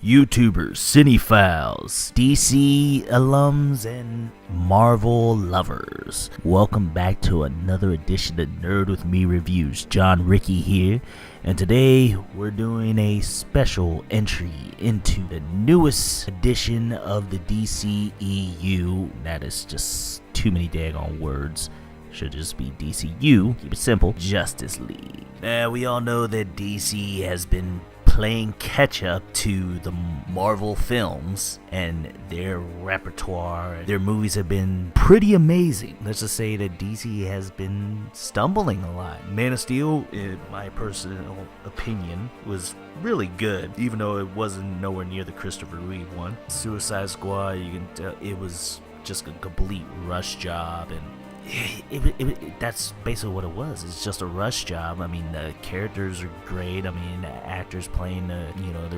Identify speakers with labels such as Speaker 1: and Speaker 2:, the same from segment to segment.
Speaker 1: YouTubers, cinephiles, DC alums, and Marvel lovers. Welcome back to another edition of Nerd With Me Reviews. John Ricky here, and today we're doing a special entry into the newest edition of the DCEU. That is just too many daggone words. Should just be DCU, keep it simple, Justice League. Now, we all know that DC has been playing catch up to the Marvel films and their repertoire. Their movies have been pretty amazing. Let's just say that DC has been stumbling a lot. Man of Steel, in my personal opinion, was really good, even though it wasn't nowhere near the Christopher Reeve one. Suicide Squad, you can tell it was just a complete rush job, and that's basically what it was. It's just a rush job. I mean, the characters are great. I mean, the actors playing their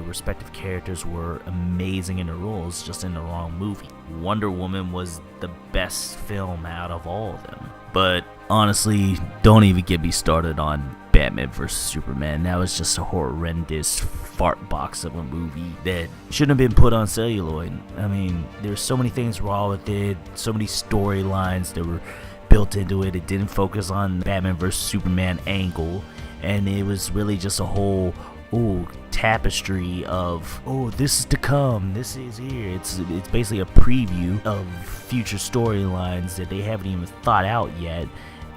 Speaker 1: respective characters were amazing in the roles, just in the wrong movie. Wonder Woman was the best film out of all of them. But honestly, don't even get me started on Batman vs. Superman. That was just a horrendous fart box of a movie that shouldn't have been put on celluloid. I mean, there's so many things wrong with it, so many storylines that were built into it. It didn't focus on Batman vs. Superman angle, and it was really just a whole tapestry of this is to come, this is here. It's basically a preview of future storylines that they haven't even thought out yet,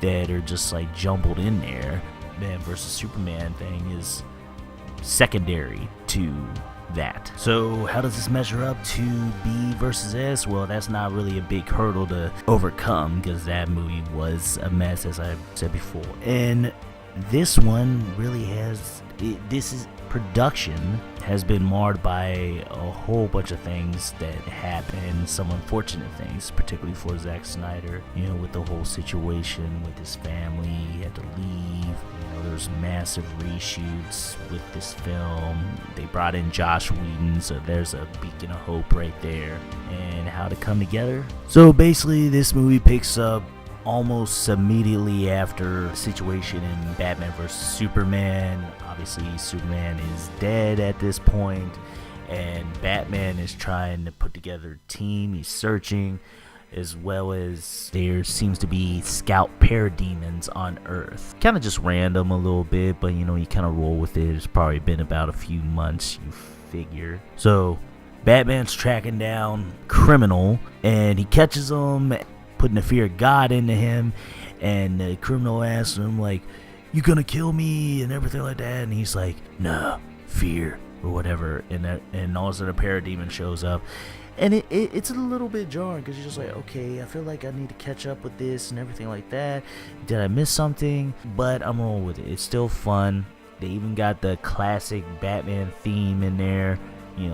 Speaker 1: that are just like jumbled in there. Batman vs. Superman thing is secondary to that. So how does this measure up to B versus S? Well, that's not really a big hurdle to overcome, because that movie was a mess, as I said before. And this one really has production has been marred by a whole bunch of things that happened, some unfortunate things, particularly for Zack Snyder, with the whole situation with his family. He had to leave. There's massive reshoots with this film. They brought in Joss Whedon, so there's a beacon of hope right there. And how to come together? So basically, this movie picks up almost immediately after the situation in Batman vs. Superman. Obviously, Superman is dead at this point, and Batman is trying to put together a team. He's searching, as well as there seems to be scout parademons on Earth. Kind of just random a little bit, but you kind of roll with it. It's probably been about a few months, you figure. So Batman's tracking down criminal, and he catches him, putting the fear of God into him, and the criminal asks him, like, "You gonna kill me?" and everything like that, and he's like, "No, fear," or whatever, and all of a sudden a parademon shows up. And it's a little bit jarring, because you're just like, okay, I feel like I need to catch up with this and everything like that. Did I miss something? But I'm rolling with it. It's still fun. They even got the classic Batman theme in there,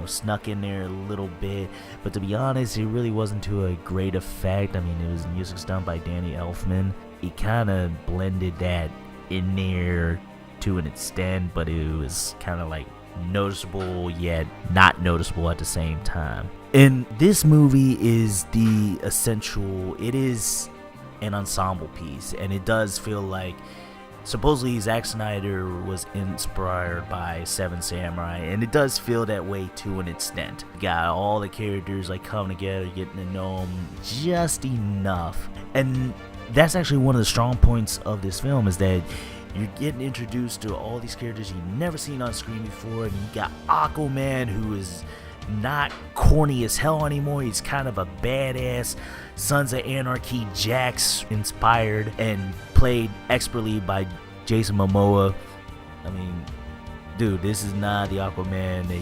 Speaker 1: snuck in there a little bit. But to be honest, it really wasn't to a great effect. I mean, music's done by Danny Elfman. It kind of blended that in there to an extent, but it was kind of like noticeable yet not noticeable at the same time. And this movie is it is an ensemble piece, and it does feel like supposedly Zack Snyder was inspired by Seven Samurai, and it does feel that way to an extent. You got all the characters like coming together, getting to know them just enough, and that's actually one of the strong points of this film, is that you're getting introduced to all these characters you've never seen on screen before. And you got Aquaman, who is not corny as hell anymore. He's kind of a badass Sons of Anarchy Jax inspired, and played expertly by Jason Momoa. I mean, dude, this is not the Aquaman that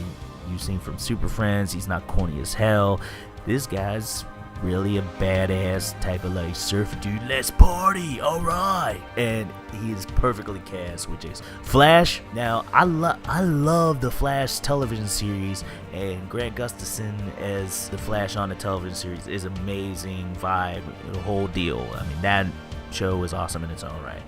Speaker 1: you've seen from Super Friends. He's not corny as hell. This guy's really a badass type of like surfer dude. Let's party, alright. And he is perfectly cast with Jason. Flash. Now, I love the Flash television series, and Grant Gustafson as the Flash on the television series is amazing vibe, the whole deal. I mean, that show is awesome in its own right.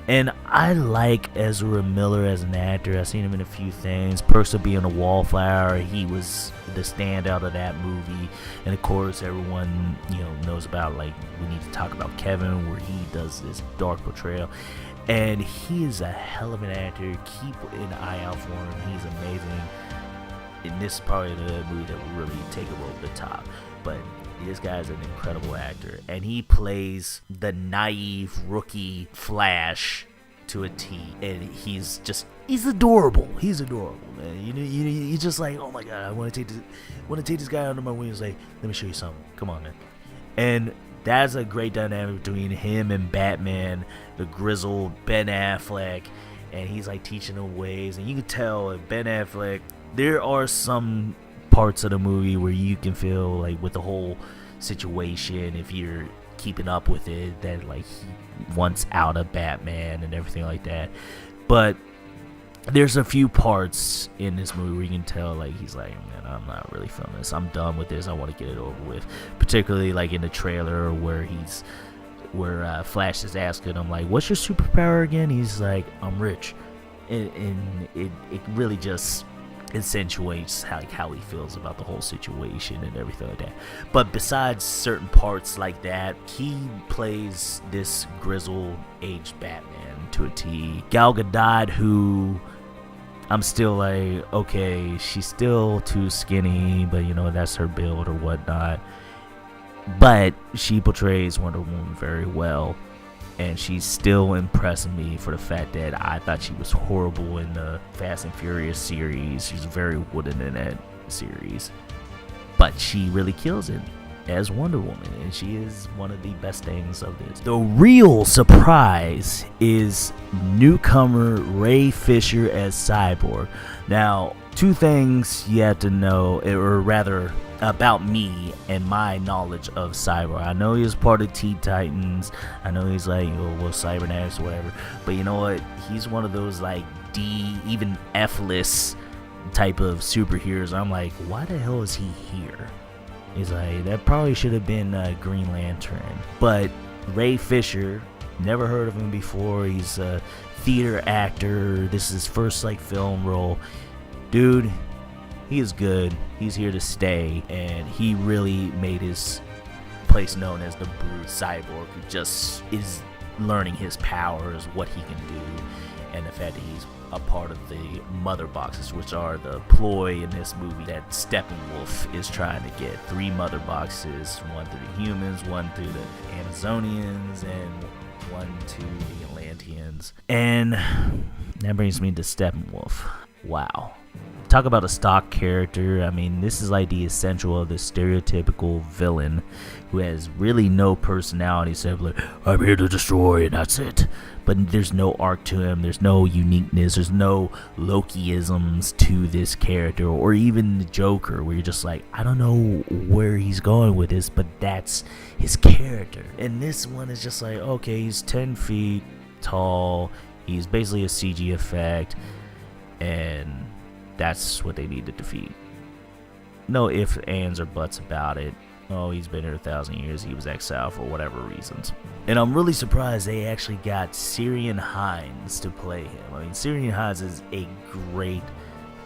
Speaker 1: And I like Ezra Miller as an actor. I've seen him in a few things. Perks of Being a Wallflower. He was the standout of that movie. And of course, everyone knows about, like, we need to talk about Kevin, where he does this dark portrayal. And he is a hell of an actor. Keep an eye out for him. He's amazing. and this is probably the movie that will really take it over the top, but this guy's an incredible actor, and he plays the naive rookie Flash to a T, and he's adorable. He's adorable, man. You're just like, oh my god, I want to take this guy under my wings. Like, let me show you something. Come on, man. And that's a great dynamic between him and Batman, the grizzled Ben Affleck, and he's like teaching him ways, and you can tell Ben Affleck. There are some parts of the movie where you can feel like with the whole situation, if you're keeping up with it, that like he wants out of Batman and everything like that. But there's a few parts in this movie where you can tell like he's like, man, I'm not really feeling this. I'm done with this. I want to get it over with. Particularly like in the trailer where Flash is asking him like, what's your superpower again? He's like, I'm rich. And it really just accentuates how he feels about the whole situation and everything like that. But besides certain parts like that, he plays this grizzled aged Batman to a T. Gal Gadot, who I'm still like, okay, she's still too skinny, but that's her build or whatnot, but she portrays Wonder Woman very well. And she's still impressing me for the fact that I thought she was horrible in the Fast and Furious series. She's very wooden in that series. But she really kills it as Wonder Woman, and she is one of the best things of this. The real surprise is newcomer Ray Fisher as Cyborg. Now, two things you have to know, or rather, about me and my knowledge of Cyborg. I know he was part of Teen Titans. I know he's like, Cybernetics or whatever. But you know what? He's one of those like D, even F-list type of superheroes. I'm like, why the hell is he here? He's like, that probably should have been Green Lantern. But Ray Fisher, never heard of him before. He's a theater actor. This is his first like film role. Dude, he is good. He's here to stay, and he really made his place known as the Brood Cyborg, who just is learning his powers, what he can do, and the fact that he's a part of the Mother Boxes, which are the ploy in this movie that Steppenwolf is trying to get. 3 Mother Boxes, one through the humans, one through the Amazonians, and one to the Atlanteans. And that brings me to Steppenwolf. Wow. Talk about a stock character. I mean, this is like the essential of the stereotypical villain who has really no personality except like, I'm here to destroy, and that's it. But there's no arc to him. There's no uniqueness. There's no Loki-isms to this character, or even the Joker, where you're just like, I don't know where he's going with this, but that's his character. And this one is just like, okay, he's 10 feet tall. He's basically a CG effect, and that's what they need to defeat. No ifs, ands, or buts about it. Oh, he's been here 1,000 years. He was exiled for whatever reasons. And I'm really surprised they actually got Ciarán Hinds to play him. I mean, Ciarán Hinds is a great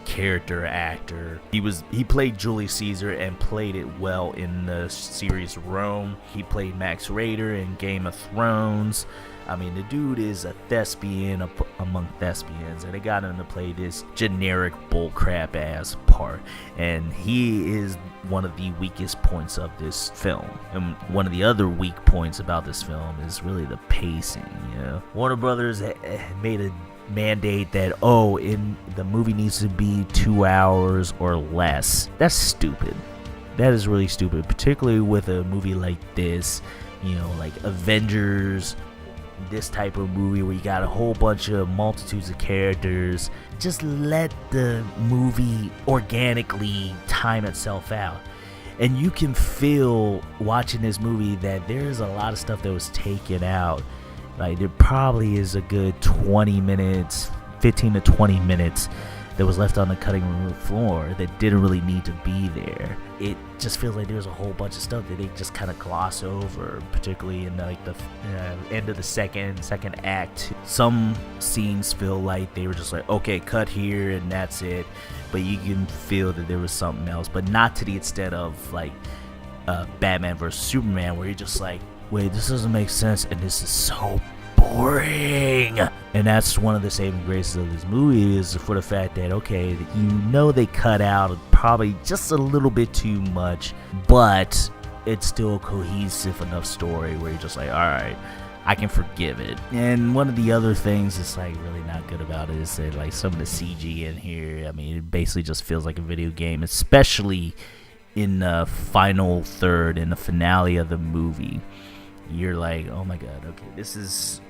Speaker 1: character actor. He played Julius Caesar and played it well in the series Rome. He played Max Raider in Game of Thrones. I mean, the dude is a thespian among thespians, and they got him to play this generic bullcrap ass part. And he is one of the weakest points of this film. And one of the other weak points about this film is really the pacing. Warner Brothers made a mandate that in the movie needs to be 2 hours or less. That's stupid. That is really stupid, particularly with a movie like this. Like Avengers. This type of movie where you got a whole bunch of multitudes of characters. Just let the movie organically time itself out, and you can feel watching this movie that there's a lot of stuff that was taken out. Like, there probably is a good 20 minutes, 15 to 20 minutes that was left on the cutting room floor that didn't really need to be there. It just feels like there's a whole bunch of stuff that they just kind of gloss over, particularly in like the end of the second act. Some scenes feel like they were just like, okay, cut here and that's it. But you can feel that there was something else, but not to the extent of like Batman vs Superman, where you're just like, wait, this doesn't make sense, and this is so boring. And that's one of the saving graces of this movie, is for the fact that, okay, you know they cut out probably just a little bit too much, but it's still a cohesive enough story where you're just like, alright, I can forgive it. And one of the other things that's like really not good about it is that like some of the CG in here, I mean, it basically just feels like a video game, especially in the final third, in the finale of the movie. You're like, oh my god, okay, this is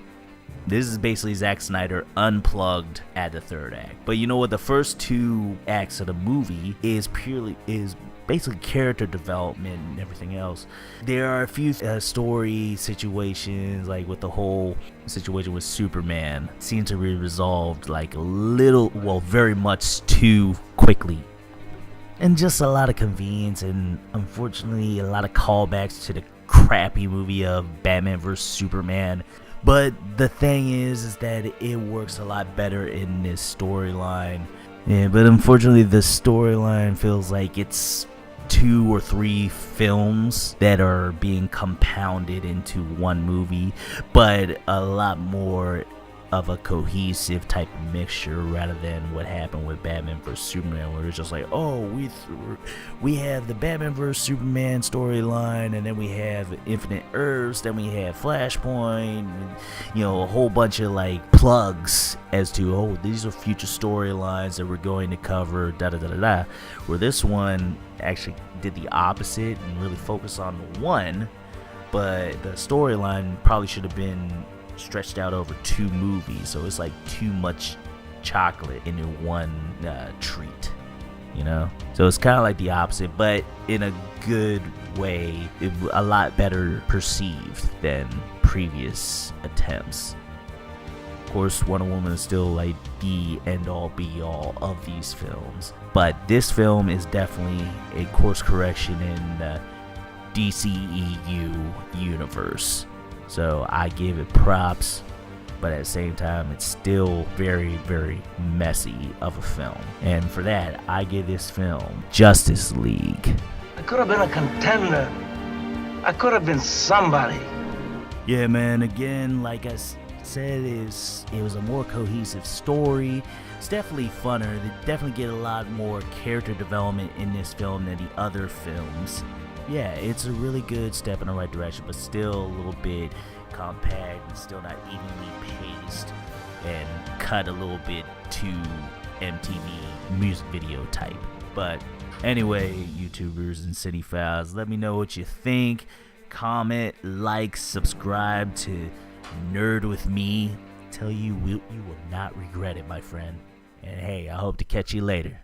Speaker 1: basically Zack Snyder unplugged at the third act. But you know what? The first two acts of the movie is basically character development and everything else. There are a few story situations, like with the whole situation with Superman, seem to be resolved like a little, well, very much too quickly. And just a lot of convenience, and unfortunately a lot of callbacks to the crappy movie of Batman vs Superman. But the thing is that it works a lot better in this storyline. Yeah, but unfortunately the storyline feels like it's 2 or 3 films that are being compounded into one movie, but a lot more of a cohesive type of mixture, rather than what happened with Batman vs Superman, where it's just like, oh, we have the Batman vs Superman storyline, and then we have Infinite Earths, then we have Flashpoint, and, you know, a whole bunch of like plugs as to, oh, these are future storylines that we're going to cover, da da da da da. Where this one actually did the opposite and really focused on one, but the storyline probably should have been stretched out over 2 movies, so it's like too much chocolate into one treat, you know. So it's kind of like the opposite, but in a good way, a lot better perceived than previous attempts. Of course, Wonder Woman is still like the end-all be-all of these films, but this film is definitely a course correction in the DCEU universe. So I give it props, but at the same time, it's still very, very messy of a film. And for that, I give this film Justice League.
Speaker 2: I could have been a contender. I could have been somebody.
Speaker 1: Yeah, man, again, like I said, it was a more cohesive story. It's definitely funner. They definitely get a lot more character development in this film than the other films. Yeah, it's a really good step in the right direction, but still a little bit compact and still not evenly paced and cut a little bit too MTV music video type. But anyway, YouTubers and Cinephiles, let me know what you think. Comment, like, subscribe to Nerd With Me. Tell you, you will not regret it, my friend. And hey, I hope to catch you later.